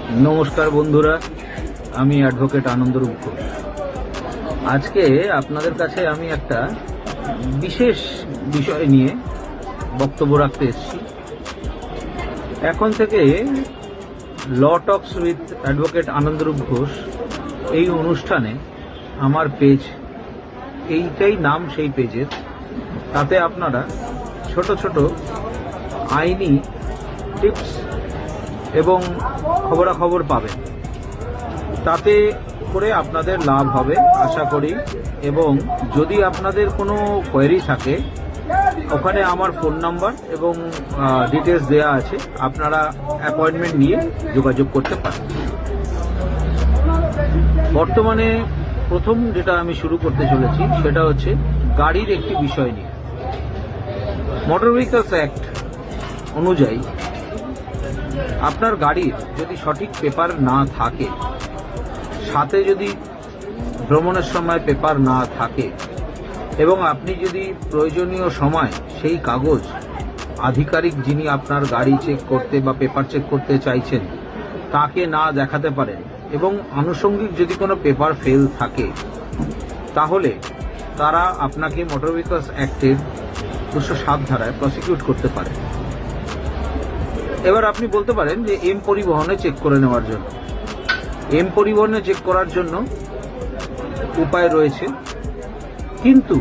নমস্কার বন্ধুরা, আমি অ্যাডভোকেট আনন্দরূপ ঘোষ। আজকে আপনাদের কাছে আমি একটা বিশেষ বিষয় নিয়ে বক্তব্য রাখতে এসেছি। এখন থেকে ল টক্স উইথ অ্যাডভোকেট আনন্দরূপ ঘোষ এই অনুষ্ঠানে আমার পেজ, এইটাই নাম সেই পেজের, তাতে আপনারা ছোট ছোট আইনি টিপস এবং খবরাখবর পাবেন। তাতে করে আপনাদের লাভ হবে আশা করি। এবং যদি আপনাদের কোনো কোয়েরি থাকে, ওখানে আমার ফোন নাম্বার এবং ডিটেলস দেয়া আছে, আপনারা অ্যাপয়েন্টমেন্ট নিয়ে যোগাযোগ করতে পারেন। বর্তমানে প্রথম যেটা আমি শুরু করতে চলেছি সেটা হচ্ছে গাড়ির একটি বিষয় নিয়ে। মোটর ভেহিকলস অ্যাক্ট অনুযায়ী আপনার গাড়ির যদি সঠিক পেপার না থাকে, সাথে যদি ভ্রমণের সময় পেপার না থাকে, এবং আপনি যদি প্রয়োজনীয় সময় সেই কাগজ আধিকারিক যিনি আপনার গাড়ি চেক করতে বা পেপার চেক করতে চাইছেন তাকে না দেখাতে পারেন, এবং আনুষঙ্গিক যদি কোনো পেপার ফেল থাকে, তাহলে তারা আপনাকে মোটর ভেহিকলস অ্যাক্টের 207 ধারায় প্রসিকিউট করতে পারে। এবার আপনি বলতে পারেন যে এম পরিবহনে চেক করে নেওয়ার জন্য, এম পরিবহনে চেক করার জন্য উপায় রয়েছে, কিন্তু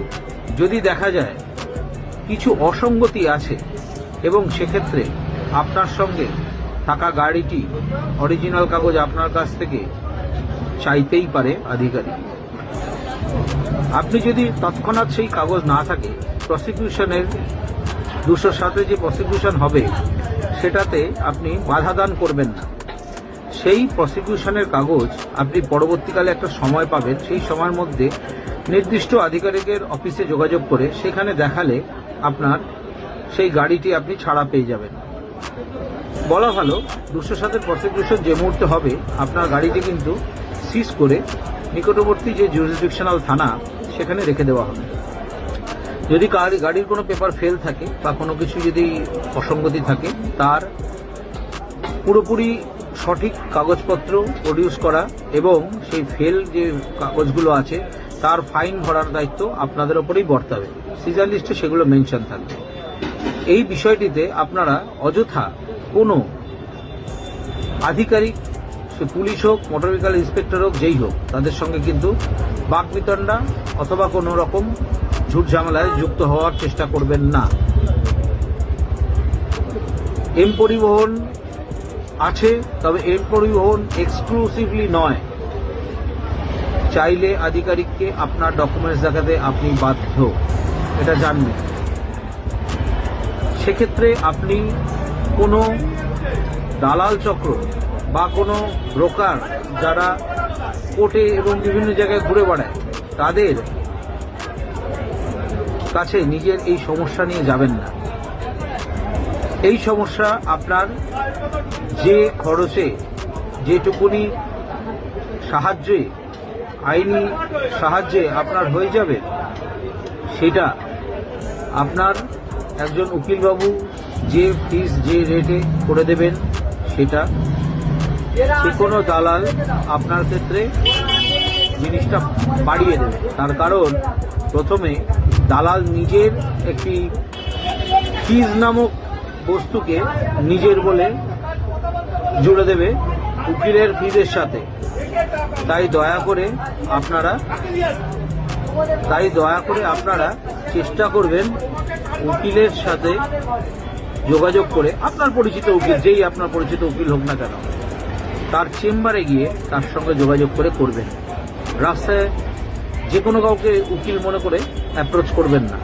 যদি দেখা যায় কিছু অসঙ্গতি আছে এবং সেক্ষেত্রে আপনার সঙ্গে থাকা গাড়িটি অরিজিনাল কাগজ আপনার কাছ থেকে চাইতেই পারে আধিকারিক। আপনি যদি তৎক্ষণাৎ সেই কাগজ না থাকে, প্রসিকিউশনের 207 যে প্রসিকিউশন হবে সেটাতে আপনি বাধা দান করবেন না। সেই প্রসিকিউশনের কাগজ আপনি পরবর্তীকালে একটা সময় পাবেন, সেই সময়ের মধ্যে নির্দিষ্ট আধিকারিকের অফিসে যোগাযোগ করে সেখানে দেখালে আপনার সেই গাড়িটি আপনি ছাড়া পেয়ে যাবেন। বলা ভালো, 207 প্রসিকিউশন যে মুহূর্তে হবে, আপনার গাড়িটি কিন্তু সিজ করে নিকটবর্তী যে জুরিসডিকশনাল থানা সেখানে রেখে দেওয়া হবে। যদি গাড়ির কোনো পেপার ফেল থাকে বা কোনো কিছু যদি অসঙ্গতি থাকে, তার পুরোপুরি সঠিক কাগজপত্র প্রডিউস করা এবং সেই ফেল যে কাগজগুলো আছে তার ফাইন ভরার দায়িত্ব আপনাদের ওপরেই বর্তাবে। সিজার লিস্টে সেগুলো মেনশন থাকবে। এই বিষয়টিতে আপনারা অযথা কোনো আধিকারিক, সে পুলিশ হোক, মোটর ভেহিকল ইন্সপেক্টর হোক, যেই হোক, তাদের সঙ্গে কিন্তু বাকবিতণ্ডা অথবা কোনো রকম ঝুট ঝামেলায় যুক্ত হওয়ার চেষ্টা করবেন না। এম পরিবহন আছে, তবে এম পরিবহন এক্সক্লুসিভলি নয়। চাইলে আধিকারিককে আপনার ডকুমেন্টস দেখাতে আপনি বাধ্য, এটা জানবেন। সেক্ষেত্রে আপনি কোনো দালাল চক্র বা কোনো ব্রোকার যারা কোর্টে এবং বিভিন্ন জায়গায় ঘুরে বেড়ায়, তাদের কাছে নিজের এই সমস্যা নিয়ে যাবেন না। এই সমস্যা আপনার যে খরচে, যেটুকুনি সাহায্যে, আইনি সাহায্যে আপনার হয়ে যাবে, সেটা আপনার একজন উকিলবাবু যে ফিস যে রেটে করে দেবেন, সেটা যে কোনো দালাল আপনার ক্ষেত্রে জিনিসটা বাড়িয়ে দেবে। তার কারণ, প্রথমে দালাল নিজের একটি ফিজ নামক বস্তুকে নিজের বলে জুড়ে দেবে উকিলের ফিজের সাথে। তাই দয়া করে আপনারা চেষ্টা করবেন উকিলের সাথে যোগাযোগ করে, আপনার পরিচিত উকিল, যেই আপনার পরিচিত উকিল হোক না কেন, তার চেম্বারে গিয়ে তার সঙ্গে যোগাযোগ করে করবেন। রাস্তায় যে কোনো কাউকে উকিল মনে করে অ্যাপ্রোচ করবেন না।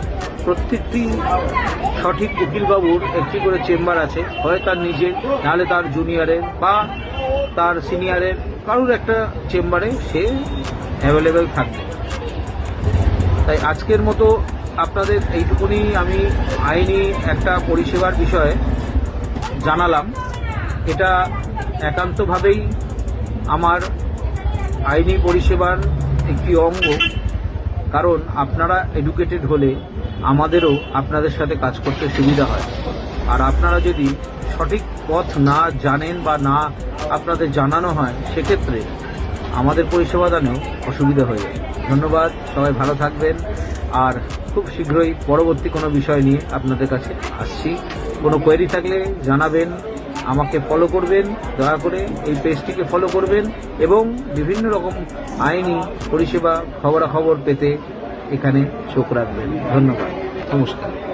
প্রত্যেকটি সঠিক উকিলবাবুর একটি করে চেম্বার আছে, হয় তার নিজের, নাহলে তার জুনিয়রের বা তার সিনিয়রের কারোর একটা চেম্বারে সে অ্যাভেলেবেল থাকবে। তাই আজকের মতো আপনাদের এইটুকুনি আমি আইনি একটা পরিষেবার বিষয়ে জানালাম। এটা একান্তভাবেই আমার আইনি পরিষেবার একটি অঙ্গ, কারণ আপনারা এডুকেটেড হলে আমাদেরও আপনাদের সাথে কাজ করতে সুবিধা হয়। আর আপনারা যদি সঠিক পথ না জানেন বা না আপনাদের জানানো হয়, সেক্ষেত্রে আমাদের পরিষেবা দানেও অসুবিধা হয়ে যায়। ধন্যবাদ, সবাই ভালো থাকবেন। আর খুব শীঘ্রই পরবর্তী কোনো বিষয় নিয়ে আপনাদের কাছে আসছি। কোনো কোয়েরি থাকলে জানাবেন, আমাকে ফলো করবেন, দয়া করে এই পেজটিকে ফলো করবেন এবং বিভিন্ন রকম আইনি পরিষেবা খবরাখবর পেতে এখানে চোখ রাখবেন। ধন্যবাদ, নমস্কার।